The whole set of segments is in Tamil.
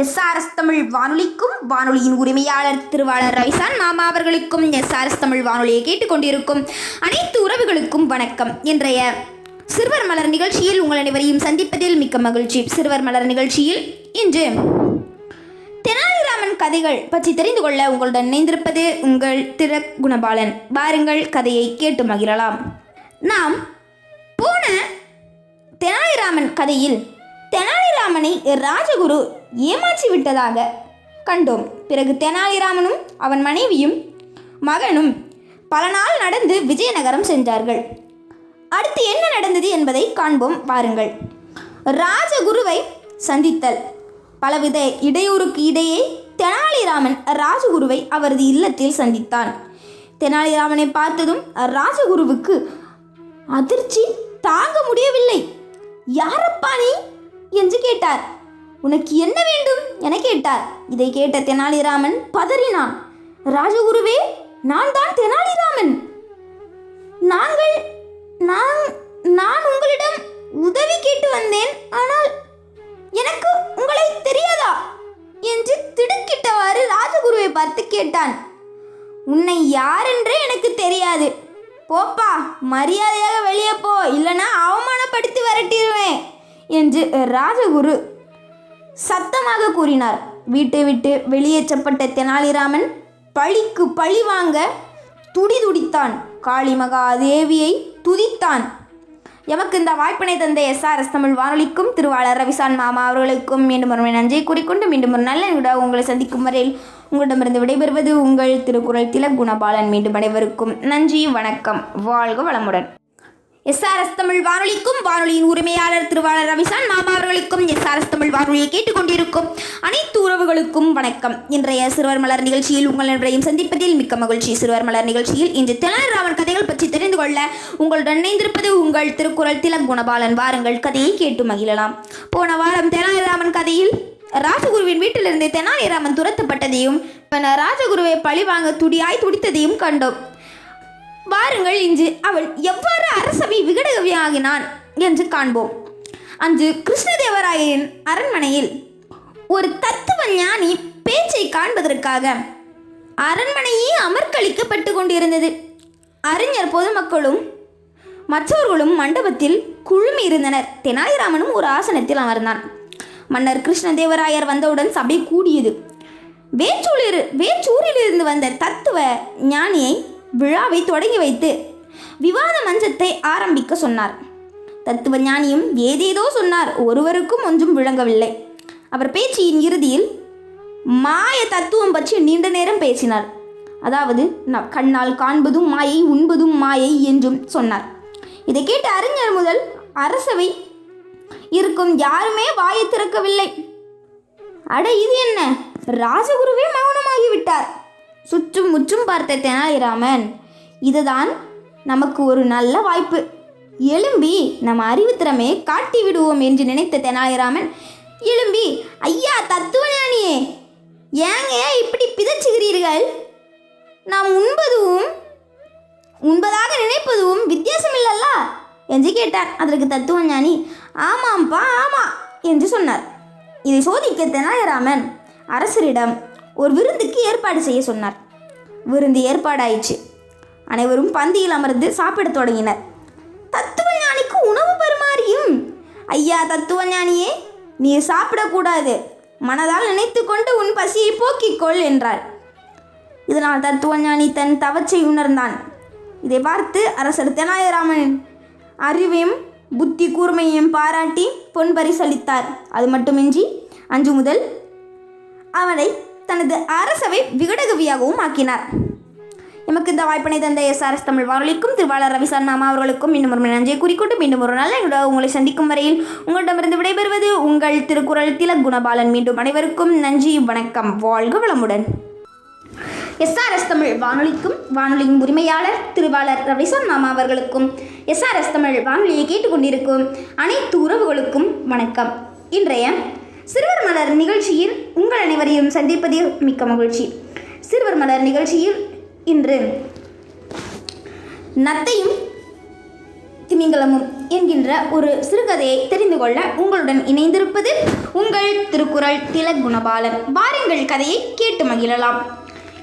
எஸ்ஆர்எஸ் தமிழ் வானொலிக்கும் வானொலியின் உரிமையாளர் திருவாளர் ரவிசான் மாமா அவர்களுக்கும் எஸ்ஆர்எஸ் தமிழ் வானொலியை கேட்டுக்கொண்டிருக்கும் அனைத்து உறவுகளுக்கும் வணக்கம். இன்றைய சிறுவர் மலர் நிகழ்ச்சியில் உங்கள் அனைவரையும் சந்திப்பதில் மிக்க மகிழ்ச்சி. சிறுவர் மலர் நிகழ்ச்சியில் இன்று தெனாலிராமன் கதைகள் பற்றி தெரிந்து கொள்ள உங்களுடன் இணைந்திருப்பது உங்கள் திரு குணபாலன். வாருங்கள், கதையை கேட்டு மகிழலாம். நாம் போன தெனாலிராமன் கதையில் தெனாலிராமனை ராஜகுரு ஏமாற்றி விட்டதாக கண்டோம். பிறகு தெனாலிராமனும் அவன் மனைவியும் மகனும் பல நாள் நடந்து விஜயநகரம் சென்றார்கள். அடுத்து என்ன நடந்தது என்பதை காண்போம், வாருங்கள். ராஜகுருவை சந்தித்தல். பலவித இடையூறுக்கு இடையே தெனாலிராமன் ராஜகுருவை அவரது இல்லத்தில் சந்தித்தான். தெனாலிராமனை பார்த்ததும் ராஜகுருவுக்கு அதிர்ச்சி தாங்க முடியவில்லை. யாரப்பா நீ என்று கேட்டார். உனக்கு என்ன வேண்டும் என கேட்டார். இதை கேட்ட தெனாலிராமன் பதறினான். ராஜகுருவே, நான் தான் தெனாலிராமன். நான் உங்களிடம் உதவி கேட்டு வந்தேன். ஆனால் எனக்கு உங்களை தெரியாதா என்று திடுக்கிட்டவாறு ராஜகுருவை பார்த்து கேட்டான். உன்னை யாரென்றே எனக்கு தெரியாது. போப்பா, மரியாதையாக வெளியே போ, இல்லைன்னா அவமானப்படுத்தி வரட்டிடுவேன் என்று ராஜகுரு சத்தமாக கூறினார். வீட்டை விட்டு வெளியேற்றப்பட்ட தெனாலிராமன் பழிக்கு பழி வாங்க துடித்தான். காளி மகாதேவியை துதித்தான். எமக்கு இந்த வாய்ப்பினை தந்த எஸ்ஆர்எஸ் தமிழ் வானொலிக்கும் திருவாளர் ரவிசான் மாமா அவர்களுக்கும் மீண்டும் ஒரு நன்றியை கூறிக்கொண்டு மீண்டும் ஒரு நல்ல விட உங்களை சந்திக்கும் வரையில் உங்களிடமிருந்து விடைபெறுவது உங்கள் திருக்குறள் திலக் குணபாலன். மீண்டும் அனைவருக்கும் நன்றி, வணக்கம், வாழ்க வளமுடன். எஸ்ஆர்எஸ் தமிழ் வானொலிக்கும் வானொலியின் உரிமையாளர் திருவாளர் ரவிசான் மாமா அவர்களுக்கும் எஸ்ஆர்எஸ் தமிழ் வானொலியை கேட்டுக்கொண்டிருக்கும் அனைத்து உறவுகளுக்கும் வணக்கம். இன்றைய சிறுவர் மலர் நிகழ்ச்சியில் உங்கள் அனைவரையும் சந்திப்பதில் மிக்க மகிழ்ச்சி. சிறுவர் மலர் நிகழ்ச்சியில் இன்று தெனாலிராமன் கதைகள் பற்றி தெரிந்து கொள்ள உங்களுடன் இணைந்திருப்பது உங்கள் திருக்குறள் திலக் குணபாலன். வாருங்கள், கதையை கேட்டு மகிழலாம். போன வாரம் தெனாலிராமன் கதையில் ராஜகுருவின் வீட்டிலிருந்து தெனாலிராமன் துரத்தப்பட்டதையும் ராஜகுருவை பழிவாங்க துடித்ததையும் கண்டோம். வாருங்கள், இன்று அவள் எவ்வாறு அரசவை விகடகவியாகினான் என்று காண்போம். அன்று கிருஷ்ணதேவராயரின் அரண்மனையில் ஒரு தத்துவ ஞானி பேச்சை காண்பதற்காக அரண்மனையே அமர்க்களிக்கப்பட்டு கொண்டிருந்தது. அறிஞர் பொதுமக்களும் மற்றவர்களும் மண்டபத்தில் குழுமி இருந்தனர். தெனாலிராமனும் ஒரு ஆசனத்தில் அமர்ந்தான். மன்னர் கிருஷ்ணதேவராயர் வந்தவுடன் சபை கூடியது. வேச்சூரிலிருந்து வந்த தத்துவ ஞானியை விழாவை தொடங்கி வைத்து விவாத மஞ்சத்தை ஆரம்பிக்க சொன்னார். தத்துவ ஞானியும் ஏதேதோ சொன்னார். ஒருவருக்கும் ஒன்றும் விளங்கவில்லை. அவர் பேச்சின் இறுதியில் மாய தத்துவம் பற்றி நீண்ட நேரம் பேசினார். அதாவது கண்ணால் காண்பதும் மாயை, உண்பதும் மாயை என்றும் சொன்னார். இதை கேட்ட அறிஞர் முதல் அரசவை இருக்கும் யாருமே வாயை திறக்கவில்லை. அட, இது என்ன? ராஜகுருவே மௌனமாகிவிட்டார். சுற்றும் முற்றும் பார்த்த தெனாலிராமன், இதுதான் நமக்கு ஒரு நல்ல வாய்ப்பு, எழும்பி நம்ம அறிவுத்திறமையை காட்டி விடுவோம் என்று நினைத்த தெனாலிராமன் எழும்பி, ஐயா தத்துவ ஞானியே, ஏங்க இப்படி பிதச்சுகிறீர்கள்? நாம் உண்பதாக நினைப்பதும் வித்தியாசம் இல்லல்ல என்று கேட்டார். அதற்கு தத்துவ ஞானி, ஆமாம்ப்பா ஆமா என்று சொன்னார். இதை சோதிக்க தெனாலிராமன் அரசரிடம் ஒரு விருந்துக்கு ஏற்பாடு செய்ய சொன்னார். விருந்து ஏற்பாடாயிற்று. அனைவரும் பந்தியில் அமர்ந்து சாப்பிட தொடங்கினர். தத்துவ ஞானிக்கு உணவு பரிமாறியும், ஐயா தத்துவ ஞானியே, நீ சாப்பிடக்கூடாது, மனதால் நினைத்து கொண்டு உன் பசியை போக்கிக்கொள் என்றார். இதனால் தத்துவ ஞானி தன் தவச்சை உணர்ந்தான். இதை பார்த்து அரசர் தெனாலிராமனின் அறிவையும் புத்தி கூர்மையையும் பாராட்டி பொன் பரிசளித்தார். அது மட்டுமின்றி அன்று முதல் அவனை தனது அரசவை விகடகவியாகவும் ஆக்கினார். எமக்கு இந்த வாய்ப்பினை தந்த எஸ்ஆர்எஸ் தமிழ் வானொலிக்கும் திருவாளர் ரவிசான் மாமா அவர்களுக்கும் இன்னும் ஒரு நன்றியை கூறிக்கொண்டு மீண்டும் ஒரு நல்ல உங்களை சந்திக்கும் வரையில் உங்களிடமிருந்து விடைபெறுவது உங்கள் திருக்குறள் திலக் குணபாலன். மீண்டும் அனைவருக்கும் நன்றி, வணக்கம், வாழ்க வளமுடன். எஸ்ஆர்எஸ் தமிழ் வானொலிக்கும் வானொலியின் உரிமையாளர் திருவாளர் ரவிசான் மாமா அவர்களுக்கும் எஸ்ஆர்எஸ் தமிழ் வானொலியை கேட்டுக்கொண்டிருக்கும் அனைத்து உறவுகளுக்கும் வணக்கம். இன்றைய சிறுவர் மலர் நிகழ்ச்சியில் உங்கள் அனைவரையும் சந்திப்பதில் மிக்க மகிழ்ச்சி. சிறுவர் மலர் நிகழ்ச்சியில் இன்று நத்தையும் திமிங்கலமும் என்கின்ற ஒரு சிறுகதையை தெரிந்து கொள்ள உங்களுடன் இணைந்திருப்பது உங்கள் திருக்குறள் திலக் குணபாலன். வாருங்கள், கதையை கேட்டு மகிழலாம்.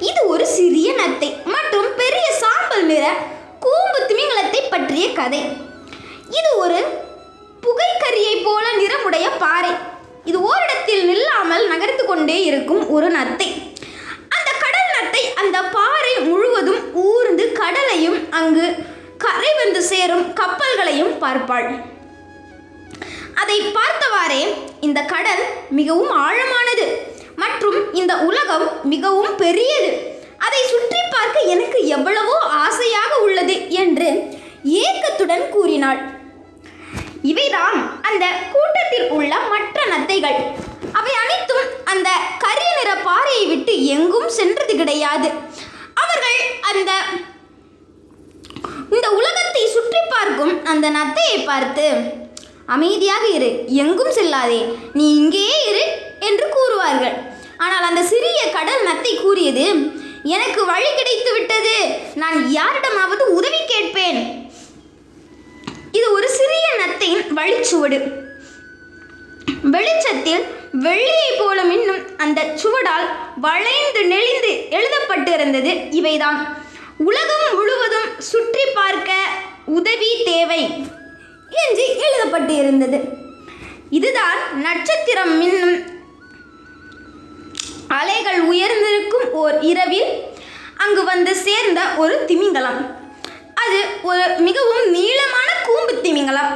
இது ஒரு சிறிய நத்தை மற்றும் பெரிய சாம்பல் நிற கூம்பு திமிங்கலத்தை பற்றிய கதை. இது ஒரு புகைக்கரியை போல நிறமுடைய பாறை. இது ஓரிடத்தில் நில்லாமல் நகர்ந்து கொண்டே இருக்கும் ஒரு நத்தை. அந்த கடல் நத்தை அந்த பாறை முழுவதும் ஊர்ந்து கடலையும் அங்கு கரை வந்து சேரும் கப்பல்களையும் பார்ப்பாள். அதை பார்த்தவாறே இந்த கடல் மிகவும் ஆழமானது மற்றும் இந்த உலகம் மிகவும் பெரியது. அதை சுற்றி பார்க்க எனக்கு எவ்வளவோ ஆசையாக உள்ளது என்று ஏக்கத்துடன் கூறினாள். இவைதான் அந்த கூட்டத்தில் உள்ள மற்ற நத்தைகள். அவை அனைத்தும் அந்த கரிய நிற பாறையை விட்டு எங்கும் சென்றது கிடையாது. அவர்கள் இந்த உலகத்தை சுற்றி பார்க்கும் அந்த நத்தையை பார்த்து, அமைதியாக இரு, எங்கும் செல்லாதே, நீ இங்கேயே இரு என்று கூறுவார்கள். ஆனால் அந்த சிறிய கடல் நத்தை கூறியது, எனக்கு வழி கிடைத்து விட்டது, நான் யாரிடமாவது உதவி கேட்பேன். இது ஒரு சிறிய நத்தையின் வழிச்சுவடு. வெளிச்சத்தில் வெள்ளியை போல மின்னும் அந்த சுவடால் வளைந்து நெளிந்து எழுதப்பட்டிருந்தது இவைதான்: உலகம் முழுவதும் சுற்றி பார்க்க உதவி தேவை என்று எழுதப்பட்டு இருந்தது. இதுதான் நட்சத்திரம் மின்னும் அலைகள் உயர்ந்திருக்கும் ஓர் இரவில் அங்கு வந்து சேர்ந்த ஒரு திமிங்கலம். அது ஒரு மிகவும் நீளமான கூம்பு திமிங்கலம்.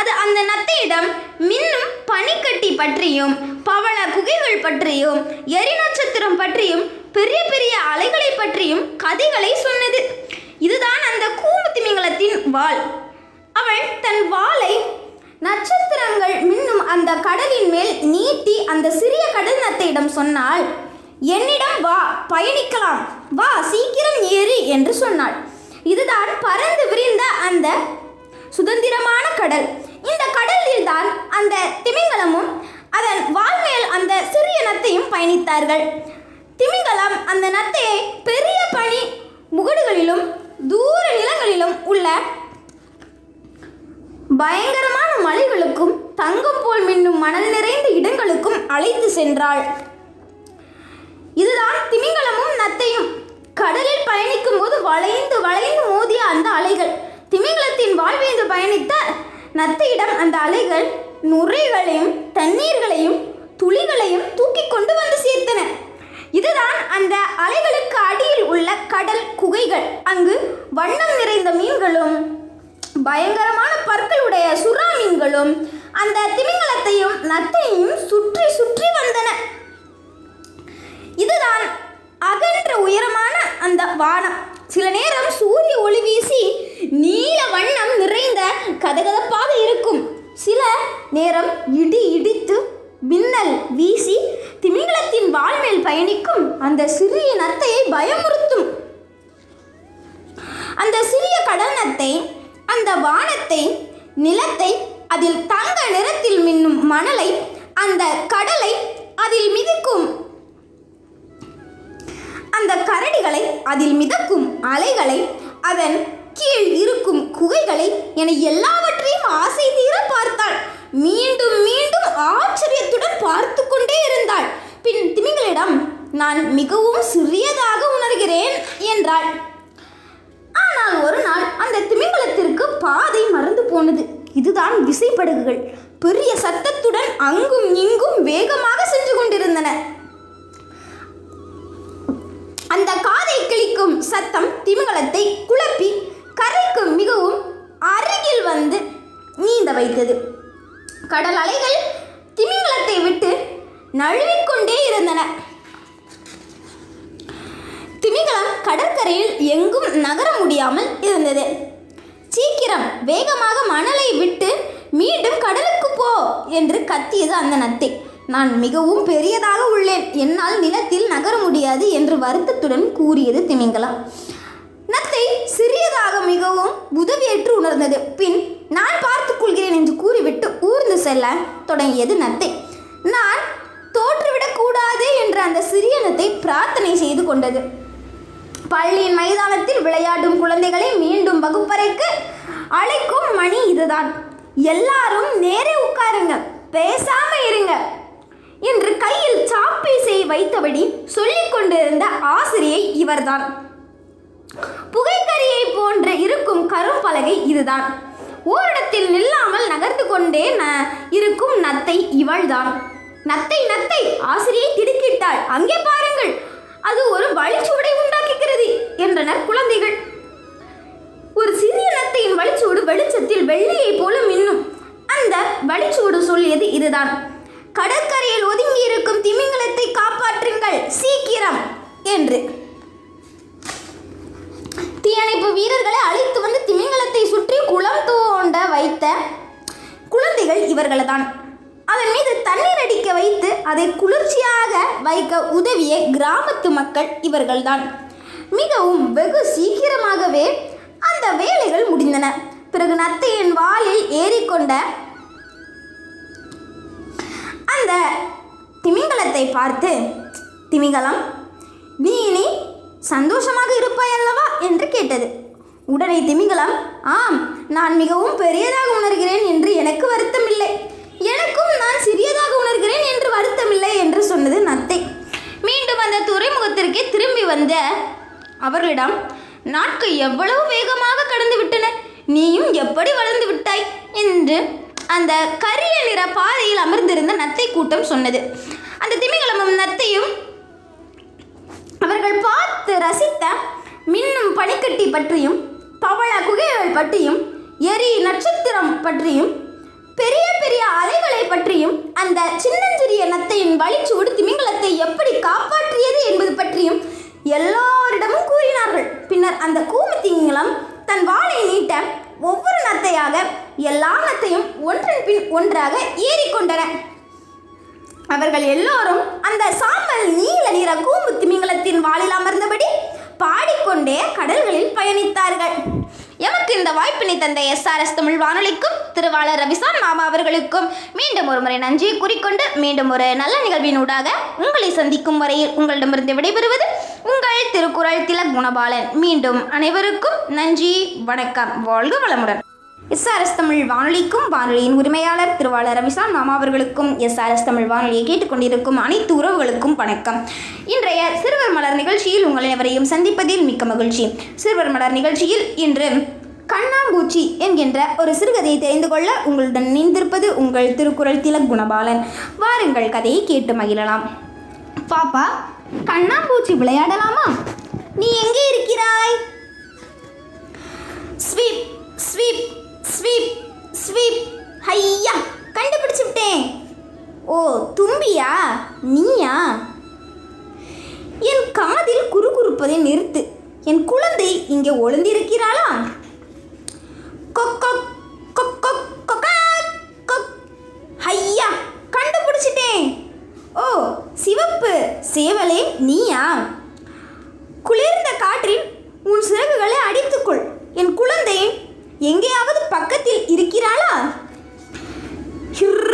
அது அந்த நத்தையிடம் மின்னும் பனிக்கட்டி பற்றியும் பவள குகைகள் பற்றியும் எரி நட்சத்திரம் பற்றியும் பெரிய பெரிய அலைகளை பற்றியும் கதைகளை சொன்னது. இதுதான் அந்த கூம்பு திமிங்கலத்தின் வாள். அவள் தன் வாளை நட்சத்திரங்கள் மின்னும் அந்த கடலின் மேல் நீட்டி அந்த சிறிய கடல் நத்தையிடம் சொன்னாள், என்னிடம் வா, பயணிக்கலாம், வா, சீக்கிரம் ஏறு என்று சொன்னாள். இதுதான் பறந்து விரிந்த அந்த சுதந்திரமான கடல். இந்த கடலில் தான் அந்த திமிங்கலமும் அதன் வால்மேல் அந்த சிறிய நத்தையும் பயணித்தார்கள். திமிங்கலம் அந்த நத்தையை பெரிய பனி முகடுகளிலும் தூர நிலங்களிலும் உள்ள பயங்கரமான மலைகளுக்கும் தங்கம் போல் மின்னும் மணல் நிறைந்த இடங்களுக்கும் அழைத்து சென்றாள். இதுதான் திமிங்கலமும் நத்தையும் கடலில் பயணிக்கும் போது வளைந்து வளைந்து மோதிய அந்த அலைகள். திமிங்கலத்தின் வாழ்வேந்து பயணித்த நத்தையிடம் அந்த அலைகள் நுரைகளையும் தண்ணீர்களையும் துளிகளையும் தூக்கி கொண்டு வந்து சேர்த்தன. இதுதான் அந்த அலைகளுக்கு அடியில் உள்ள கடல் குகைகள். அங்கு வண்ணம் நிறைந்த மீன்களும் பயங்கரமான பற்களுடைய சுறா மீன்களும் அந்த திமிங்கலத்தையும் நத்தையையும் சுற்றி சுற்றி வந்தன. இதுதான் அகன்ற உயரமான அந்த வானம். சில நேரம் சூரிய ஒளி வீசி நீல வண்ணம் நிறைந்த கதகதப்பாக இருக்கும். சில நேரம் இடி இடித்து மின்னல் வீசி திமிங்கலத்தின் வால் மேல் பயணிக்கும் அந்த சிறிய நத்தையை பயமுறுத்தும். அந்த சிறிய கடல் நத்தை அந்த வானத்தை, நிலத்தை, அதில் தங்க நிறத்தில் மின்னும் மணலை, அந்த கடலை, அதில் மிதக்கும் அந்த கரடிகளை, அதில் மிதக்கும் அலைகளை, அதன் கீழ் இருக்கும் குகைகளை என எல்லாவற்றையும் ஆசை தீர பார்த்தாள். மீண்டும் மீண்டும் ஆச்சரியத்துடன் பார்த்து கொண்டே இருந்தாள். பின் திமிங்கலிடம், நான் மிகவும் சிறியதாக உணர்கிறேன் என்றாள். ஆனால் ஒரு நாள் அந்த திமிங்கலத்திற்கு பாதை மறந்து போனது. இதுதான் விசைப்படகுகள் பெரிய சத்தத்துடன் அங்கும் இங்கும் வேகமாக சென்று கொண்டிருந்தன. அந்த காதை கிழிக்கும் சத்தம் திமிங்கலத்தை குழப்பி கரைக்கு மிகவும் அருகில் வந்து நீந்த வைத்தது. கடல் அலைகள் திமிங்கலத்தை விட்டு நழுவிக்கொண்டே இருந்தன. திமிங்கலம் கடற்கரையில் எங்கும் நகர முடியாமல் இருந்தது. சீக்கிரம், வேகமாக மணலை விட்டு மீண்டும் கடலுக்கு போ என்று கத்தியது அந்த நத்தை. நான் மிகவும் பெரியதாக உள்ளேன், என்னால் நிலத்தில் நகர முடியாது என்று வருத்தத்துடன் கூறியது திமிங்கலம். நத்தை சிறியதாக மிகவும் உதவியற்று உணர்ந்தது. பின் நான் பார்த்துக் கொள்கிறேன் என்று கூறிவிட்டு ஊர்ந்து செல்ல தொடங்கியது நத்தை. நான் தோற்றுவிடக் கூடாது என்று அந்த சிறிய நத்தை பிரார்த்தனை செய்து கொண்டது. பள்ளியின் மைதானத்தில் விளையாடும் குழந்தைகளை மீண்டும் வகுப்பறைக்கு அழைக்கும் மணி இதுதான். எல்லாரும் நேரே உட்காருங்க, பேசாம இருங்க என்று கையில் சாப்பீஸை வைத்தபடி சொல்லிக் கொண்டிருந்த ஆசிரியை இவர்தான். புகைக்கரியை போன்று இருக்கும் கரும்பலகை இதுதான். ஓரிடத்தில் நில்லாமல் நகர்ந்து கொண்டே இருக்கும் நத்தை இவள்தான். நத்தை நத்தை, ஆசிரியை திடுக்கிட்டாள். அங்கே பாருங்கள், அது ஒரு வழிச்சுவடை உண்டாக்குகிறது என்றனர் குழந்தைகள். ஒரு சிறிய நத்தையின் வழிச்சுவடு வெளிச்சத்தில் வெள்ளியை போல மின்னும். அந்த வழிச்சுவடு சொல்லியது இதுதான்: கடற்கரையில் ஒதுங்கி இருக்கும் திமிங்கலத்தை காப்பாற்றுங்கள் சீக்கிரம் என்று. தீயணைப்பு வீரர்களை அழைத்து வந்து திமிங்கலத்தை சுற்றி குளம் தோண்ட வைத்த குழந்தைகள் இவர்கள்தான். அதன் மீது தண்ணீர் அடிக்க வைத்து அதை குளிர்ச்சியாக வைக்க உதவிய கிராமத்து மக்கள் இவர்கள்தான். மிகவும் வெகு சீக்கிரமாகவே அந்த வேலைகள் முடிந்தன. பிறகு நத்தையின் வாலில் ஏறிக்கொண்ட அந்த திமிங்கலத்தை பார்த்து, திமிங்கலம், நீ இனி சந்தோஷமாக இருப்பாய் அல்லவா என்று கேட்டது. உடனே திமிங்கலம், ஆம், நான் மிகவும் பெரியதாக உணர்கிறேன் என்று எனக்கு வருத்தமில்லை, எனக்கும் நான் சிறியதாக உணர்கிறேன் என்று வருத்தமில்லை என்று சொன்னது நத்தை. மீண்டும் அந்த துறைமுகத்திற்கே திரும்பி வந்த அவர்களிடம், நாட்கள் எவ்வளவு வேகமாக கடந்து விட்டன, நீயும் எப்படி வளர்ந்து விட்டாய் என்று அந்த கரிய நிற பாதையில் அமர்ந்திருந்த நத்தை கூட்டம் சொன்னது. அந்த திமிங்கலமும் நத்தையும் அவர்கள் பார்த்து ரசித்த மின்னும் பனிக்கட்டி பற்றியும், பவள குகைகள் பற்றியும், எரி நட்சத்திரம் பற்றியும், பெரிய பெரிய அலைகளை பற்றியும், அந்த சின்னஞ்சிறிய நத்தையின் வழிச்சுவடு திமிங்கலத்தை எப்படி காப்பாற்றியது என்பது பற்றியும் எல்லோரிடமும் கூறினார்கள். பின்னர் அந்த கூமி திமிங்கலம் தன் வாளை நீட்ட ஒவ்வொரு நத்தையாக எல்லா நத்தையும் ஒன்றன் பின் ஒன்றாக ஏறிக்கொண்டன. அவர்கள் எல்லோரும் அந்த சாம்பல் நீல நிற கூம்பு திமிங்கலத்தின் வாளில் அமர்ந்தபடி பாடிக்கொண்டே கடல்களில் பயணித்தார்கள். எமக்கு இந்த வாய்ப்பினை தந்த SRS தமிழ் வானொலிக்கும் திருவாளர் ரவிசான் மாமா அவர்களுக்கும் மீண்டும் ஒரு முறை நன்றியை கூறிக்கொண்டு, மீண்டும் ஒரு நல்ல நிகழ்வினூடாக உங்களை சந்திக்கும் வரையில் உங்களிடமிருந்து விடைபெறுவது உங்கள் திருக்குறள் திலக் குணபாலன். மீண்டும் அனைவருக்கும் நன்றி, வணக்கம், வாழ்க வளமுடன். SRS தமிழ் வானொலிக்கும் வானொலியின் உரிமையாளர் திருவாளர் ரவிசான் மாமா அவர்களுக்கும் SRS தமிழ் வானொலியை கேட்டுக்கொண்டிருக்கும் அனைத்து உறவுகளுக்கும் வணக்கம். இன்றைய சிறுவர் மலர் நிகழ்ச்சியில் உங்கள் அனைவரையும் சந்திப்பதில் மிக்க மகிழ்ச்சி. சிறுவர் மலர் நிகழ்ச்சியில் இன்று கண்ணாம்பூச்சி என்கின்ற ஒரு சிறுகதையை தெரிந்து கொள்ள உங்களுடன் இணைந்திருப்பது உங்கள் திருக்குறள் திலக் குணபாலன். வாருங்கள், கதையை கேட்டு மகிழலாம். பாப்பா, கண்ணாம்பூச்சி விளையாடலாமா? நீ எங்கே இருக்கிறாய்? Sweep sweep sweep sweep. ஐயா, கண்டுபிடிச்சு விட்டேன். ஓ, தும்பியா, நீயா? என் காதில் குறுகுறுப்பதை நிறுத்து. என் குழந்தை இங்கே ஒளிந்திருக்கிறாளா? கொக்கொக் கொக்கொக் கொக்காக் கொக். ஐயா, கண்டுபிடிச்சிட்டேன். ஓ, சிவப்பு சேவலே, நீயா? குளிர்ந்த காற்றில் உன் சிறகுகளை அடித்துக்கொள். என் குழந்தை எங்கேயாவது பக்கத்தில் இருக்கிறாளா? ஹிர்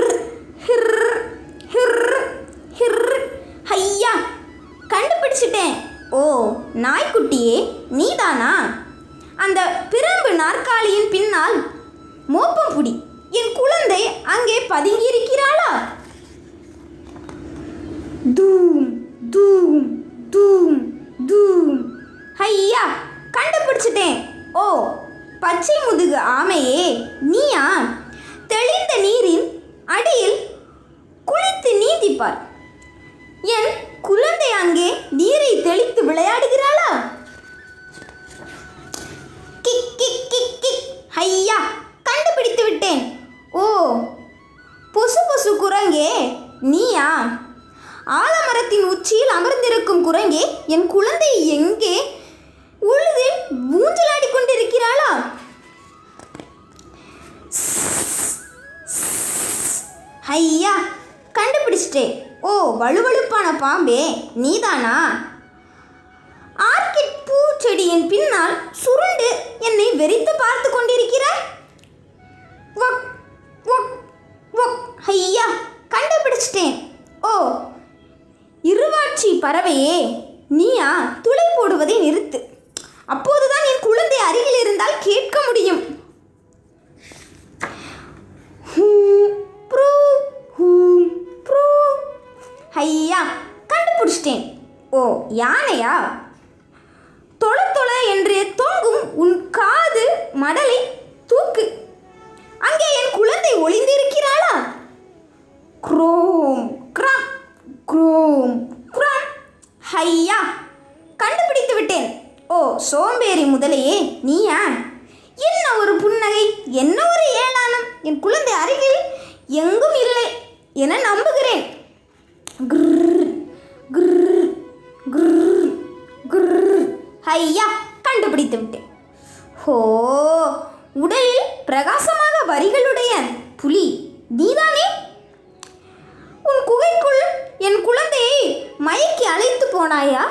ஹிர் ஹிர் ஹிர். ஐயா, கண்டுபிடிச்சிட்டேன். ஓ, நாய்க்குட்டியே, நீதானா? அந்த பிரம்பு நாற்காலியின் பின்னால் மோப்பம் புடி. என் குழந்தை அங்கே பதுங்கி இருக்கிறாளா? தூம் தூம் தூம் தூம். ஐயா, கண்டுபிடிச்சிட்டேன். ஓ, பச்சை முதுகு ஆமையே, நீயா? தெளிந்த நீரின் அடியில் குளித்து நீந்திப்பார். என் குழந்தை அங்கே நீரை தெளித்து விளையாடுகிறாளா? கிக் கிக் கிக் கிக். ஐயா, கண்டுபிடித்து விட்டேன். ஓ, பொசு பொசு குரங்கே, நீயா? ஆலமரத்தின் உச்சியில் அமர்ந்திருக்கும் குரங்கே, என் குழந்தை எங்கே உழுதில் ஊஞ்சலாடி கொண்டிருக்கிறாளா? ஐயா, கண்டுபிடிச்சிட்டே. ஓ, வலுவழுப்பான பாம்பே, நீதானா? ஆர்கிட் பூச்செடியின் பின்னால் சுருண்டு என்னை வெறித்து பார்த்து கொண்டிருக்கிறாய். வக் வக் வக். ஐயா, கண்டுபிடிச்சிட்டேன். ஓ, இருவாட்சி பறவையே, நீயா? துளை போடுவதை நிறுத்து. அப்போதுதான் என் குழந்தை அருகில் இருந்தால் கேட்க முடியும். ஹூம் ப்ரூ ஹூம் ப்ரூ. ஐயா, கண்டுபிடிச்சிட்டேன். ஓ, யானையா? தொள தொள என்று தொங்கும் உன் காது மடலை தூக்கு. அங்கே என் குழந்தை ஒளிந்திருக்கிறாளா? குரோம் கிராம் குரோம் குராம். ஐயா, கண்டுபிடித்து விட்டேன். ஓ, சோம்பேறி முதலையே, நீயா? என்ன ஒரு புன்னகை, என்ன ஒரு ஏளனம்! என் குழந்தை அருகில் எங்கும் இல்லை என நம்புகிறேன். குர் குர் குர் குர். ஐயா, கண்டுபிடித்து விட்டேன். ஓ, உடலில் பிரகாசமாக வரிகளுடைய புலி நீதானே? உன் குகைக்குள் என் குழந்தையை மயக்கி அழைத்து போனாயா?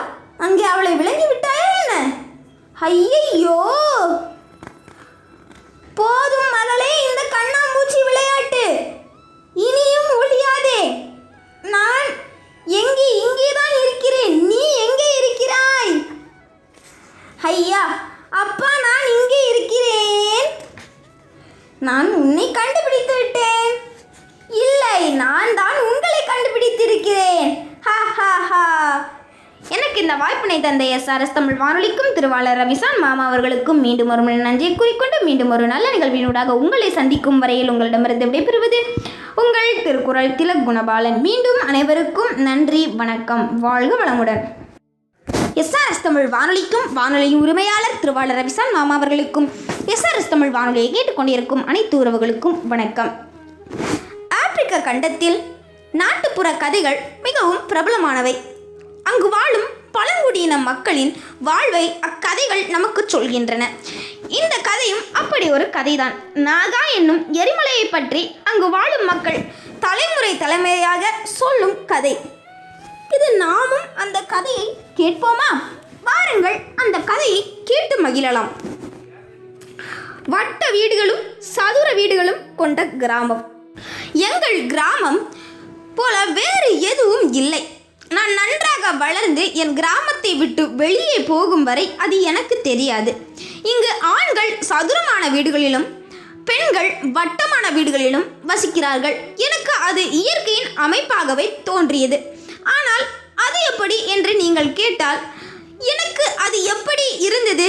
அங்கே அவளை விளங்கி விட்டாயா என்ன? ஐயையோ, போதும் மகளே இந்த கண்ணாம்பூச்சி விளையாட்டு. இனியும் ஒழியாதே. நான் இங்கேதான் இருக்கிறேன். நீ எங்கே இருக்கிறாய்? ஐயா, அப்பா, நான் இங்கே இருக்கிறேன். நான் உன்னை கண்டுபிடித்து விட்டேன். இல்லை, நான் தான் உங்களை கண்டுபிடித்திருக்கிறேன். ஹா ஹா ஹா. எனக்கு இந்த வாய்ப்பினை தந்த SRS தமிழ் வானொலிக்கும் திருவாளர் ரவிசான் மாமா அவர்களுக்கும் மீண்டும் ஒரு முறை நன்றியை கூறிக்கொண்டு மீண்டும் ஒரு நல்ல நிகழ்வினூடாக உங்களை சந்திக்கும் வரையில் உங்களிடமிருந்து விடைபெறுவது உங்கள் திருக்குறள் திலக் குணபாலன். மீண்டும் அனைவருக்கும் நன்றி, வணக்கம், வாழ்க வளமுடன். SRS தமிழ் வானொலிக்கும் வானொலியின் உரிமையாளர் திருவாளர் ரவிசான் மாமா அவர்களுக்கும் SRS தமிழ் வானொலியை கேட்டுக்கொண்டிருக்கும் அனைத்து உறவுகளுக்கும் வணக்கம். ஆப்பிரிக்க கண்டத்தில் நாட்டுப்புற கதைகள் மிகவும் பிரபலமானவை. அங்கு வாழும் பழங்குடியின மக்களின் வாழ்வை அக்கதைகள் நமக்கு சொல்கின்றன. இந்த கதையும் அப்படி ஒரு கதைதான். நாகா என்னும் எரிமலையை பற்றி அங்கு வாழும் மக்கள் தலைமுறை தலைமுறையாக சொல்லும் கதை இது. நாமும் அந்த கதையை கேட்போமா? வாருங்கள், அந்த கதையை கேட்டு மகிழலாம். வட்ட வீடுகளும் சதுர வீடுகளும் கொண்ட கிராமம். எங்கள் கிராமம் போல வேறு எதுவும் இல்லை. நான் நன்றாக வளர்ந்து என் கிராமத்தை விட்டு வெளியே போகும் வரை அது எனக்கு தெரியாது. இங்கு ஆண்கள் சதுரமான வீடுகளிலும் பெண்கள் வட்டமான வீடுகளிலும் வசிக்கிறார்கள். எனக்கு அது இயற்கையின் அமைப்பாகவே தோன்றியது. ஆனால் அது எப்படி என்று நீங்கள் கேட்டால், எனக்கு அது எப்படி இருந்தது,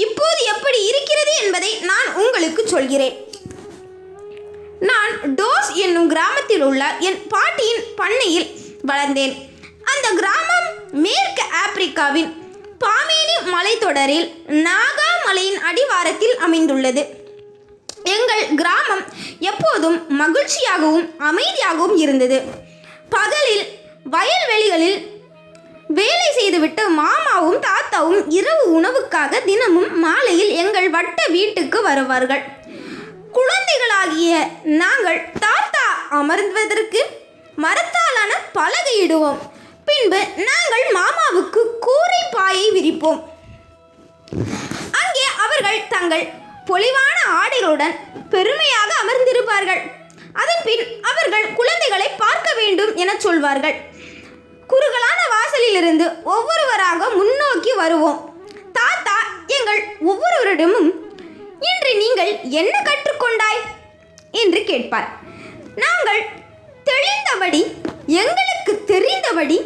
இப்போது எப்படி இருக்கிறது என்பதை நான் உங்களுக்கு சொல்கிறேன். நான் டோஸ் என்னும் கிராமத்தில் உள்ள என் பாட்டியின் பண்ணையில் வளர்ந்தேன். அந்த கிராமம் மேற்கு ஆப்பிரிக்காவின் பாமேனி மலைத்தொடரில் நாகா மலையின் அடிவாரத்தில் அமைந்துள்ளது. எங்கள் கிராமம் எப்போதும் மகிழ்ச்சியாகவும் அமைதியாகவும் இருந்தது. பகலில் வயல்வெளிகளில் வேலை செய்துவிட்டு மாமாவும் தாத்தாவும் இரவு உணவுக்காக தினமும் மாலையில் எங்கள் வட்ட வீட்டுக்கு வருவார்கள். குழந்தைகளாகிய நாங்கள் தாத்தா அமர்வதற்கு மரத்தாலான பலகையிடுவோம். பின்பு நாங்கள் மாமாவுக்கு கூரை பாயை விரிப்போம். அங்கே அவர்கள் தங்கள் பொலிவான ஆடைகளுடன் பெருமையாக அமர்ந்திருப்பார்கள். அதன் பின் அவர்கள் குழந்தைகளை பார்க்க வேண்டும் என சொல்வார்கள். குறுகலான வாசலிலிருந்து ஒவ்வொருவராக முன்னோக்கி வருவோம். தாத்தா எங்கள் ஒவ்வொருவரிடமும், இன்று நீங்கள் என்ன கற்றுக்கொண்டாய் என்று கேட்பார். நாங்கள் தெளிந்தபடி, எங்களுக்கு தெரிந்தபடி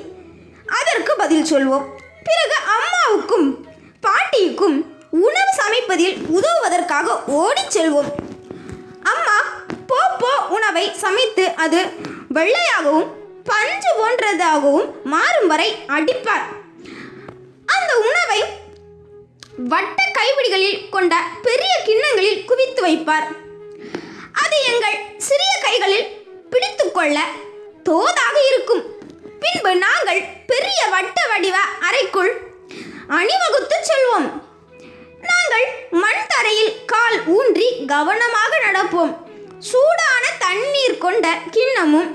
அதற்கு பதில் சொல்வோம். பிறகு அம்மாவுக்கும் பாட்டிக்கும் உணவு சமைப்பதில் உதவுவதற்காக ஓடிச் செல்வோம். அம்மா போ போ உணவை சமைத்து அது வெள்ளையாகவும் பஞ்சு போன்றதாகவும் மாறும் வரை அடிப்பார். அந்த உணவை வட்ட கைப்பிடிகளில் கொண்ட பெரிய கிண்ணங்களில் குவித்து வைப்பார். அது எங்கள் சிறிய கைகளில் பிடித்துக்கொள்ள தோதாக இருக்கும். பின்பு நாங்கள் பெரிய வட்ட வடிவ அறைக்குள் அணிவகுத்து செல்வோம். நாங்கள் மண் தரையில் கால் ஊன்றி கவனமாக நடப்போம். சூடான தண்ணீர் கொண்ட கிண்ணமும்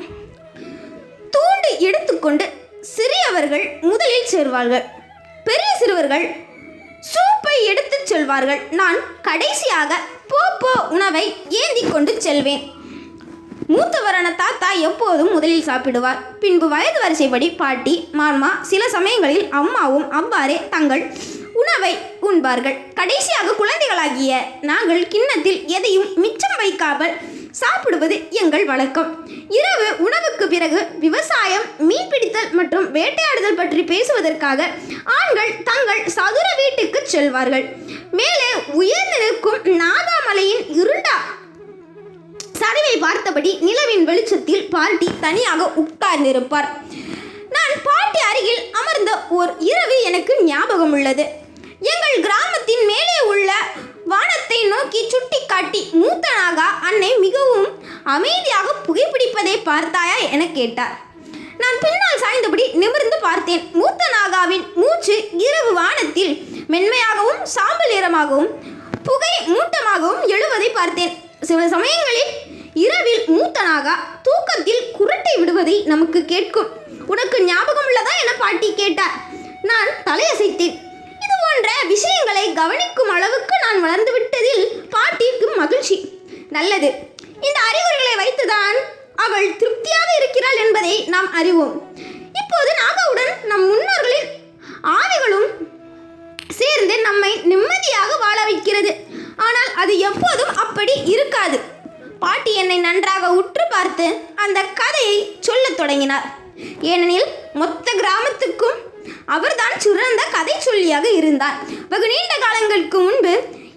தூண்டு எடுத்துக்கொண்டு சிறியவர்கள் முதலில் சேர்வார்கள். பெரிய சிறுவர்கள் சூப்பை எடுத்துச் செல்வார்கள். நான் கடைசியாக போ போ உணவை ஏந்தி கொண்டு செல்வேன். மூத்தவரான தாத்தா எப்போதும் முதலில் சாப்பிடுவார். பின்பு வயது வரிசைப்படி பாட்டி, மாமா, சில சமயங்களில் அம்மாவும் அவ்வாறே தங்கள் உணவை உண்பார்கள். கடைசியாக குழந்தைகளாகிய நாங்கள் கிண்ணத்தில் எதையும் மிச்சம் வைக்காமல் சாப்பிடுவது எங்கள் வழக்கம். இரவு உணவுக்கு பிறகு விவசாயம், மீன்பிடித்தல் மற்றும் வேட்டையாடுதல் பற்றி பேசுவதற்காக ஆண்கள் தங்கள் சதுர வீட்டுக்கு செல்வார்கள். மேலே உயர்ந்து நிற்கும் நாகாமலையின் இருண்டா சரிவை பார்த்தபடி நிலவின் வெளிச்சத்தில் பாட்டி தனியாக உட்கார்ந்திருப்பார். நான் பாட்டி அருகில் அமர்ந்த ஓர் இரவு எனக்கு ஞாபகம் உள்ளது. எங்கள் கிராமத்தின் மேலே உள்ள வானத்தை நோக்கி சுட்டி காட்டி மூத்த நாகா அன்னை மிகவும் அமைதியாக புகைப்பிடிப்பதை பார்த்தாயா என கேட்டார். நான் பின்னால் சாய்ந்தபடி நிமிர்ந்து பார்த்தேன். மூத்த நாகாவின் மூச்சு இரவு வானத்தில் மென்மையாகவும் சாம்பல் நிறமாகவும் புகை மூட்டமாகவும் எழுவதை பார்த்தேன். சில சமயங்களில் இரவில் மூத்த நாகா தூக்கத்தில் குரட்டை விடுவதை நமக்கு கேட்கும். உனக்கு ஞாபகம் உள்ளதா என பாட்டி கேட்டார். நான் தலையசைத்தேன். இது போன்ற விஷயங்களை கவனிக்கும் அளவுக்கு நான் வளர்ந்து விட்டதில் பாட்டிக்கு மகிழ்ச்சி. நல்லது, இந்த அறிகுறிகளை வைத்துதான் அவள் திருப்தியாக இருக்கிறாள் என்பதை நாம் அறிவோம். இப்போது நாகாவுடன் நம் முன்னோர்களின் ஆவிகளும் சேர்ந்து நம்மை நிம்மதியாக வாழ வைக்கிறது. ஆனால் அது எப்போதும் அப்படி இருக்காது. பாட்டி என்னை நன்றாக உற்று பார்த்து அந்த கதையை சொல்லத் தொடங்கினார். ஏனெனில் மொத்த கிராமத்துக்கும் அவர்தான் சிறந்த கதை சொல்லியாக இருந்தார். வெகு நீண்ட காலங்களுக்கு முன்பு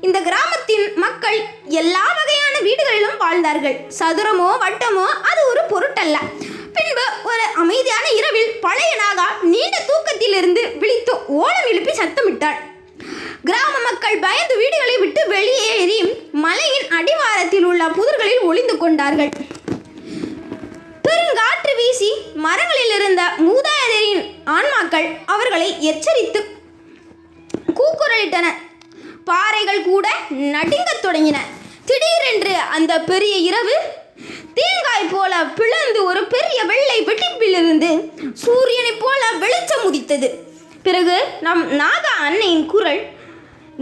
இந்த கிராமத்தின் மக்கள் எல்லா வகையான வீடுகளிலும் வாழ்ந்தார்கள். சதுரமோ வட்டமோ அது ஒரு பொருட்டல்ல. பின்பு ஒரு அமைதியான இரவில் பழைய நாகா நீண்ட தூக்கத்திலிருந்து விழித்து ஓலம் எழுப்பி சத்தமிட்டாள். கிராம மக்கள் பயந்து வீடுகளை விட்டு வெளியேறி மலையின் அடிவாரத்தில் உள்ள புதர்களில் ஒளிந்து கொண்டார்கள். பெருங்காற்று வீசி மரங்களில் இருந்த மூதாதையரின் ஆன்மாக்கள் அவர்களை எச்சரித்து கூக்குரலிட்டன. பாறைகள் கூட நடுங்கத் தொடங்கின. திடீரென்று அந்த பெரிய இரவு தேங்காய் போல பிளந்து ஒரு பெரிய வெள்ளை வெட்டிப்பிலிருந்து சூரியனைப் போல வெளிச்சம் உதித்தது. பிறகு நம் நாகா அன்னையின் குரல்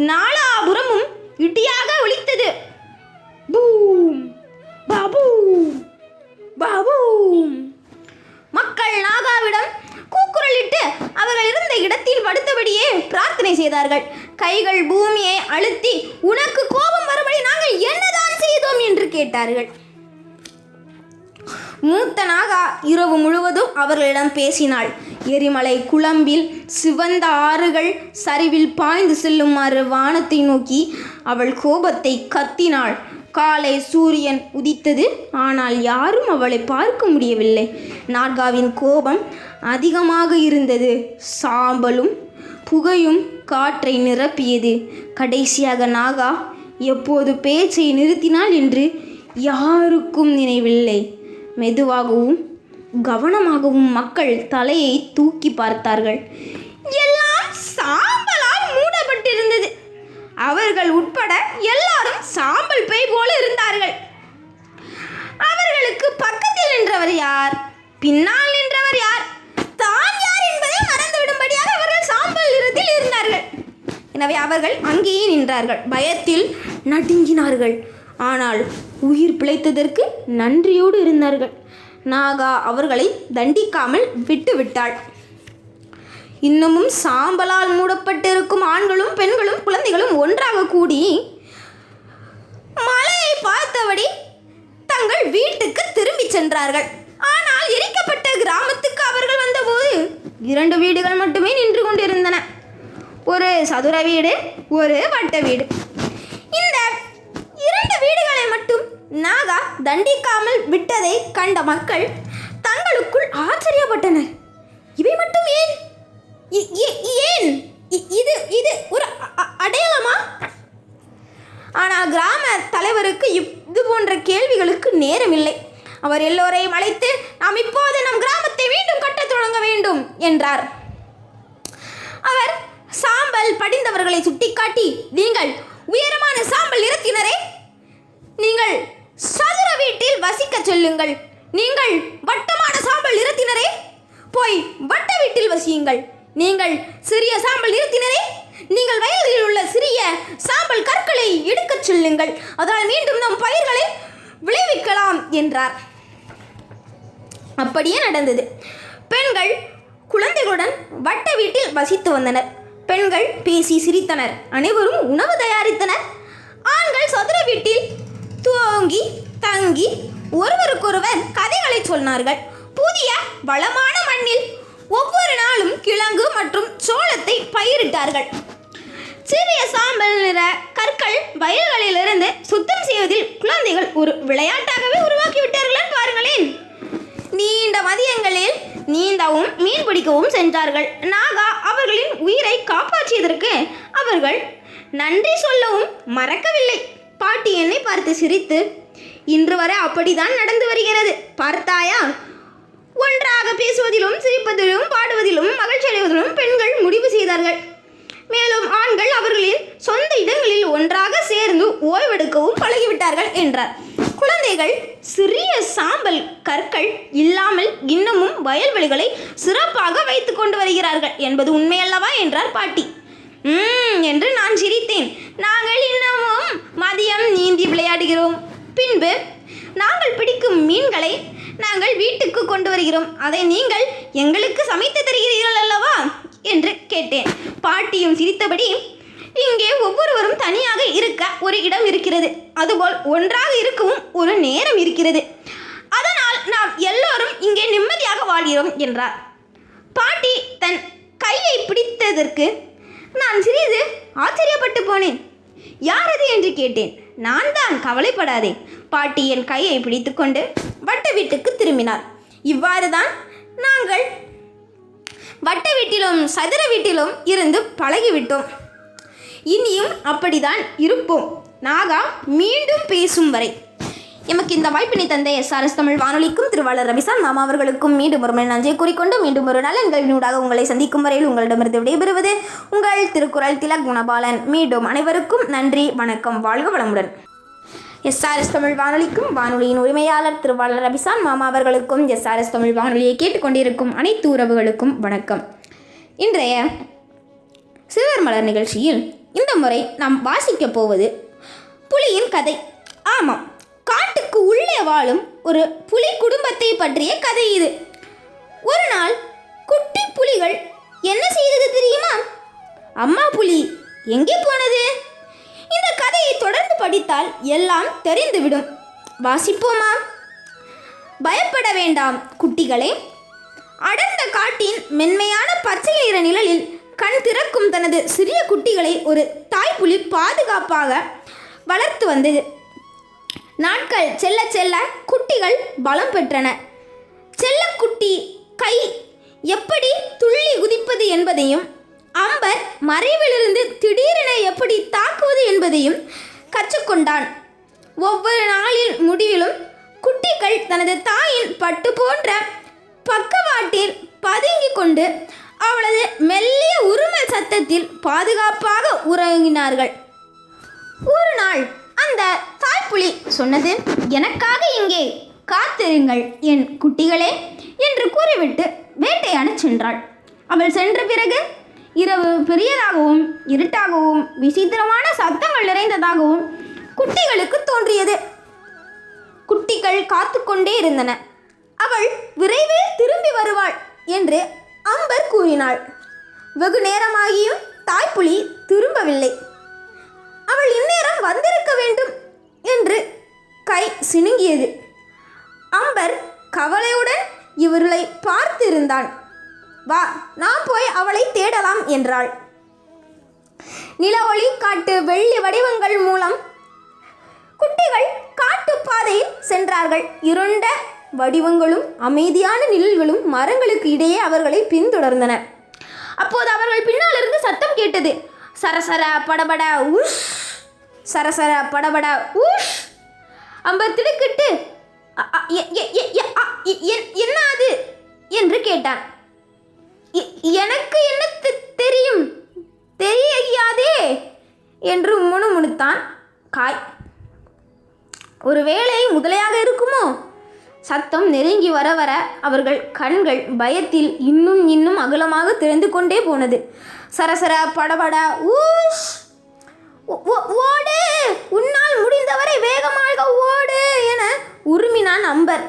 நாலாபுரமும் இடியாக ஒலித்தது. பூம் பாபூம் பாபூம். மக்கள் நாகாவிடம் கூக்குரலிட்டு அவர்கள் இருந்த இடத்தில் படுத்தபடியே பிரார்த்தனை செய்தார்கள். கைகள் பூமியை அழுத்தி, உனக்கு கோபம் வரும்படி நாங்கள் என்னதான் செய்தோம் என்று கேட்டார்கள். மூத்த நாகா இரவு முழுவதும் அவர்களிடம் பேசினாள். எரிமலை குழம்பில் சிவந்த ஆறுகள் சரிவில் பாய்ந்து செல்லுமாறு வானத்தை நோக்கி அவள் கோபத்தை கத்தினாள். காலை சூரியன் உதித்தது. ஆனால் யாரும் அவளை பார்க்க முடியவில்லை. நாகாவின் கோபம் அதிகமாக இருந்தது. சாம்பலும் புகையும் காற்றை நிரப்பியது. கடைசியாக நாகா எப்போது பேச்சை நிறுத்தினாள் என்று யாருக்கும் நினைவில்லை. மெதுவாகவும் கவனமாகவும் மக்கள் தலையை தூக்கி பார்த்தார்கள். எல்லாம் சாம்பலால் மூடப்பட்டிருந்தது. அவர்கள் உட்பட எல்லாரும் சாம்பல் பேய் போல இருந்தார்கள். அவர்களுக்கு பக்கத்தில் நின்றவர் யார், பின்னால் நின்றவர் யார், தான் யார் என்பதை மறந்துவிடும்படியாக அவர்கள் சாம்பல் நிறத்தில் இருந்தார்கள். எனவே அவர்கள் அங்கேயே நின்றார்கள். பயத்தில் நடுங்கினார்கள். ஆனால் உயிர் பிழைத்ததற்கு நன்றியோடு இருந்தார்கள். நாகா அவர்களை தண்டிக்காமல் விட்டுவிட்டாள். இன்னமும் சாம்பலால் மூடப்பட்டிருக்கும் ஆண்களும் பெண்களும் குழந்தைகளும் ஒன்றாக கூடி மலையை பார்த்தபடி தங்கள் வீட்டுக்கு திரும்பி சென்றார்கள். ஆனால் எரிக்கப்பட்ட கிராமத்துக்கு அவர்கள் வந்தபோது 2 வீடுகள் மட்டுமே நின்று கொண்டிருந்தன. ஒரு சதுர வீடு, ஒரு வட்ட வீடு. இந்த 2 வீடுகளை மட்டும் நாகா தண்டிக்காமல் விட்டதை கண்ட மக்கள் தங்களுக்குள் ஆச்சரியப்பட்டனர். இவை மட்டும் ஏன்? ஏன் இது ஒரு அடையாளமா? ஆனால் கிராம தலைவருக்கு இது போன்ற கேள்விகளுக்கு நேரமில்லை. அவர் எல்லோரையும் அழைத்து, நாம் இப்போது நம் கிராமத்தை மீண்டும் கட்டத் தொடங்க வேண்டும் என்றார். அவர் சாம்பல் படிந்தவர்களை சுட்டிக்காட்டி, நீங்கள் உயரமான சாம்பல் நிறத்தினரே, நீங்கள் சதுர வீட்டில் வசிக்க சொல்லுங்கள். நீங்கள் வட்டமான சாம்பல் நிறத்தினரே, போய் வட்ட வீட்டில் வசியுங்கள். நீங்கள் சிறிய சாம்பல் நிறத்தினரே, நீங்கள் வயலில் உள்ள சிறிய சாம்பல் கற்களை எடுக்கச் சொல்லுங்கள். அதனால் மீண்டும் நம் பயிர்களை விளைவிக்கலாம் என்றார். அப்படியே நடந்தது. பெண்கள் குழந்தைகளுடன் வட்ட வீட்டில் வசித்து வந்தனர். பெண்கள் பேசி சிரித்தனர். அனைவரும் உணவு தயாரித்தனர். ஆண்கள் சதுர வீட்டில் தூங்கி தங்கி ஒருவருக்கொருவர் கதைகளை சொன்னார்கள். புதிய வளமான மண்ணில் ஒவ்வொரு நாளும் கிழங்கு மற்றும் சோளத்தை பயிரிட்டார்கள். சிறிய சாம்பல் நிற கற்கள் வயல்களிலிருந்து சுத்தம் செய்வதில் குழந்தைகள் ஒரு விளையாட்டாகவே உருவாக்கிவிட்டார்கள் பாருங்களேன். நீண்ட மதியங்களில் நீந்தவும் மீன் பிடிக்கவும் சென்றார்கள். நாகா அவர்களின் உயிரை காப்பாற்றியதற்கு அவர்கள் நன்றி சொல்லவும் மறக்கவில்லை. பாட்டி என்னை பார்த்து சிரித்து, இன்று வரை அப்படிதான் நடந்து வருகிறது பார்த்தாயா? ஒன்றாக பேசுவதிலும் சிரிப்பதிலும் பாடுவதிலும் மகிழ்ச்சி அடைவதிலும் பெண்கள் முடிவு செய்தார்கள். மேலும் ஆண்கள் அவர்களின் சொந்த இடங்களில் ஒன்றாக சேர்ந்து ஓய்வெடுக்கவும் பழகிவிட்டார்கள் என்றார். குழந்தைகள் சிறிய சாம்பல் கற்கள் இல்லாமல் இன்னமும் வயல்வெளிகளை சிறப்பாக வைத்து கொண்டு வருகிறார்கள் என்பது உண்மையல்லவா என்றார் பாட்டி. என்று நான் சிரித்தேன். நாங்கள் இன்னமும் மதியம் நீந்தி விளையாடுகிறோம். பின்பு நாங்கள் பிடிக்கும் மீன்களை நாங்கள் வீட்டுக்கு கொண்டு வருகிறோம். அதை நீங்கள் எங்களுக்கு சமைத்து தருகிறீர்கள் அல்லவா என்று கேட்டேன். பாட்டியும் சிரித்தபடி, இங்கே ஒவ்வொருவரும் தனியாக இருக்க ஒரு இடம் இருக்கிறது, அதுபோல் ஒன்றாக இருக்கவும் ஒரு நேரம் இருக்கிறது. அதனால் நாம் எல்லோரும் இங்கே நிம்மதியாக வாழ்கிறோம் என்றார். பாட்டி தன் கையை பிடித்ததற்கு நான் சிறிது ஆச்சரியப்பட்டு போனேன். யார் அது என்று கேட்டேன். நான் தான், கவலைப்படாதே. பாட்டி என் கையை பிடித்து கொண்டு வட்ட வீட்டுக்கு திரும்பினார். இவ்வாறு தான் நாங்கள் வட்ட வீட்டிலும் சதுர வீட்டிலும் இருந்து பழகிவிட்டோம். இனியும் அப்படிதான் இருப்போம். நாகா மீண்டும் பேசும் வரை. எமக்கு இந்த வாய்ப்பினை தந்த SRS தமிழ் வானொலிக்கும் திருவாளர் ரவிசான் மாமா அவர்களுக்கும் மீண்டும் ஒரு நன்றியை கூறிக்கொண்டு மீண்டும் ஒரு நாள் எங்களினூடாக உங்களை சந்திக்கும் வரையில் உங்களிடமிருந்து விடைபெறுவது உங்கள் திருக்குறள் திலக் குணபாலன். மீண்டும் அனைவருக்கும் நன்றி, வணக்கம், வாழ்க வளமுடன். SRS தமிழ் வானொலிக்கும் வானொலியின் உரிமையாளர் திருவாளர் ரவிசான் மாமா அவர்களுக்கும் SRS தமிழ் வானொலியை கேட்டுக்கொண்டிருக்கும் அனைத்து உறவுகளுக்கும் வணக்கம். இன்றைய சிறுவர் மலர் நிகழ்ச்சியில் இந்த முறை நாம் வாசிக்கப் போவது புலியின் கதை. ஆமாம், காட்டுக்கு உள்ளே வாழும் ஒரு புலி குடும்பத்தை பற்றிய கதை இது. ஒரு நாள் குட்டி புலிகள் என்ன செய்தது தெரியுமா? அம்மா புலி எங்கே போனது? இந்த கதையை தொடர்ந்து படித்தால் எல்லாம் தெரிந்துவிடும். வாசிப்போமா? பயப்பட வேண்டாம் குட்டிகளே. அடர்ந்த காட்டின் மென்மையான பச்சை நிற நிழலில் கண் திறக்கும் தனது சிறிய குட்டிகளை ஒரு தாய்ப்புலி பாதுகாப்பாக வளர்த்து வந்தது. நாட்கள் செல்ல செல்ல குட்டிகள் பலம் பெற்றன. செல்லக்குட்டி கை எப்படி துள்ளி குதிப்பது என்பதையும், அம்பர் மறைவிலிருந்து திடீரென எப்படி தாக்குவது என்பதையும் கற்றுக்கொண்டான். ஒவ்வொரு நாளின் முடிவிலும் குட்டிகள் தனது தாயின் பட்டு போன்ற பக்கவாட்டில் பதுங்கிக் கொண்டு அவளது மெல்லிய உருமல் சத்தத்தில் பாதுகாப்பாக உறங்கினார்கள். ஒரு நாள் அந்த தாய்ப்புலி சொன்னது, எனக்காக இங்கே காத்திருங்கள் என் குட்டிகளே என்று கூறிவிட்டு வேட்டையாடச் சென்றாள். அவள் சென்ற பிறகு இரவு பெரியதாகவும் இருட்டாகவும் விசித்திரமான சத்தங்கள் நிறைந்ததாகவும் குட்டிகளுக்கு தோன்றியது. குட்டிகள் காத்து கொண்டே இருந்தன. அவள் விரைவில் திரும்பி வருவாள் என்று அம்பர் கூறினாள். வெகு நேரமாகியும் தாய்ப்புலி திரும்பவில்லை. அவள் இந்நேரம் வந்திருக்க வேண்டும் என்று கை சினுங்கியது. அம்பர் கவலையுடன் இவர்களை பார்த்திருந்தான். வா, நாம் போய் அவளை தேடலாம் என்றாள். நில ஒளி காட்டு வெள்ளி வடிவங்கள் மூலம் குட்டிகள் காட்டு பாதையில் சென்றார்கள். இருண்ட வடிவங்களும் அமைதியான நிழல்களும் மரங்களுக்கு இடையே அவர்களை பின்தொடர்ந்தன. அப்போது அவர்கள் பின்னால் இருந்து சத்தம் கேட்டது. சரசர படபட உஷ், சரசர படபட உஷ். அம்பர் திடுக்கிட்டு என்ன அது என்று கேட்டான். எனக்கு என்ன தெரியும், தெரியாதே என்று முணுமுணுத்தான் காய். ஒருவேளை முதலையாக இருக்குமோ? சத்தம் நெருங்கி வர வர அவர்கள் கண்கள் பயத்தில் இன்னும் இன்னும் அகலமாக திறந்து கொண்டே போனது. சரசர படபட ஊஷ், ஓடு, உன்னால் முடிந்தவரை வேகமாக ஓடு என உருமினான் அம்பர்.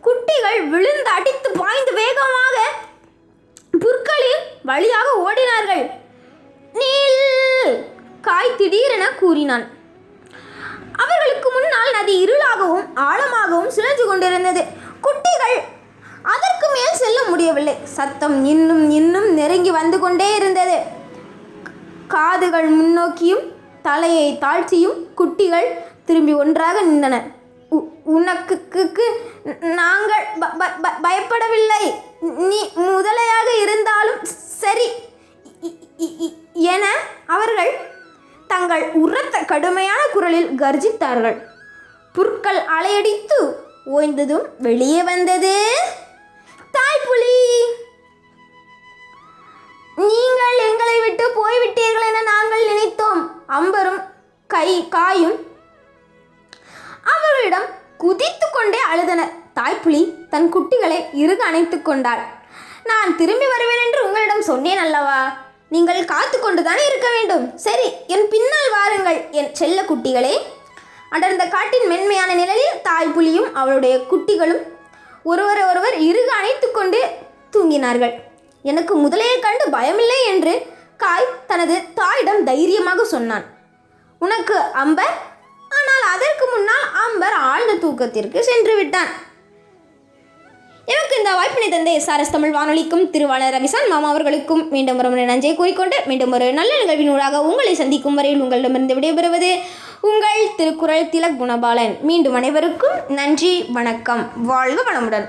குட்டிகள் விழுந்து அடித்து பாய்ந்து வேகமாக புற்களின் வழியாக ஓடினார்கள். நீல், காய் திடீரென கூறினான். அவர்களுக்கு முன்னால் மறுநாள் நதி இருளாகவும் ஆழமாகவும் சுழன்று கொண்டிருந்தது. குட்டிகள் அதற்கு மேல் செல்ல முடியவில்லை. சத்தம் இன்னும் இன்னும் நெருங்கி வந்து கொண்டே இருந்தது. காதுகள் முன்னோக்கியும் தலையை தாழ்த்தியும் குட்டிகள் திரும்பி ஒன்றாக நின்றன. உனக்கு நாங்கள் பயப்படவில்லை. நீ முதலையாக இருந்தாலும் சரி என அவர்கள் தங்கள் உரத்த கடுமையான குரலில் கர்ஜித்தார்கள். புற்கள் அலையடித்து ஓய்ந்ததும் வெளியே வந்தது தாய்ப்புலி. நீங்கள் எங்களை விட்டு போய்விட்டீர்கள் என நாங்கள் நினைத்தோம். அம்பரும் காயும் அவர்களிடம் குதித்து கொண்டே அழுதனர். தாய்ப்புலி தன் குட்டிகளை இறுக அணைத்து கொண்டாள். நான் திரும்பி வருவேன் என்று உங்களிடம் சொன்னேன் அல்லவா? நீங்கள் காத்து கொண்டுதானே இருக்க வேண்டும். சரி, என் பின்னால் வாருங்கள் என் செல்ல குட்டிகளே. அடர்ந்த காட்டின் மென்மையான நிழலில் தாய்ப்புலியும் அவளுடைய குட்டிகளும் ஒருவரை ஒருவர் இறுக அணைத்து கொண்டு தூங்கினார்கள். எனக்கு முதலையை கண்டு பயமில்லை என்று காய் தனது தாயிடம் தைரியமாக சொன்னான். உனக்கு அம்பர்? ஆனால் அதற்கு முன்னால் அம்பர் ஆழ்ந்த தூக்கத்திற்கு சென்று விட்டான். எனக்கு இந்த வாய்ப்பினை தந்த SRS தமிழ் வானொலிக்கும் திருவாளர் ரவிசான் மாமா அவர்களுக்கும் மீண்டும் ஒரு நன்றியை கூறிக்கொண்டு மீண்டும் ஒரு நல்ல நிகழ்வின் ஊடாக உங்களை சந்திக்கும் வரையில் உங்களிடமிருந்து விடைபெறுவது உங்கள் திருக்குறள் திலக் குணபாலன். மீண்டும் அனைவருக்கும் நன்றி, வணக்கம், வாழ்க வளமுடன்.